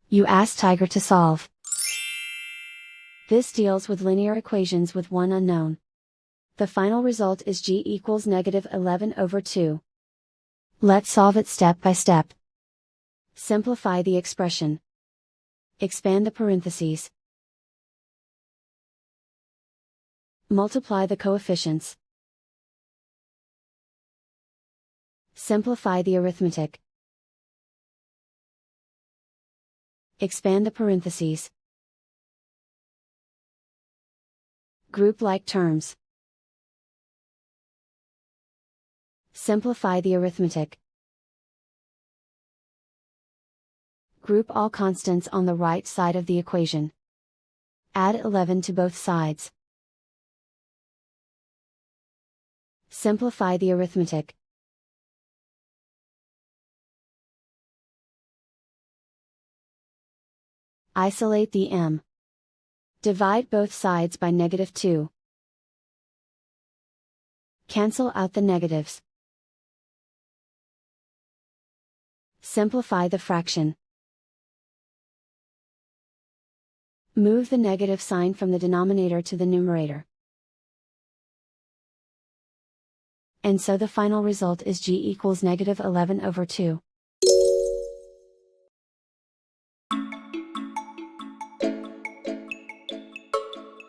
You ask Tiger to solve. This deals with linear equations with one unknown. The final result is g equals -11/2. Let's solve it step by step. Simplify the expression. Expand the parentheses. Multiply the coefficients. Simplify the arithmetic. Expand the parentheses. Group like terms. Simplify the arithmetic. Group all constants on the right side of the equation. Add 11 to both sides. Simplify the arithmetic. Isolate the m. Divide both sides by -2. Cancel out the negatives. Simplify the fraction. Move the negative sign from the denominator to the numerator. And so the final result is g equals -11/2.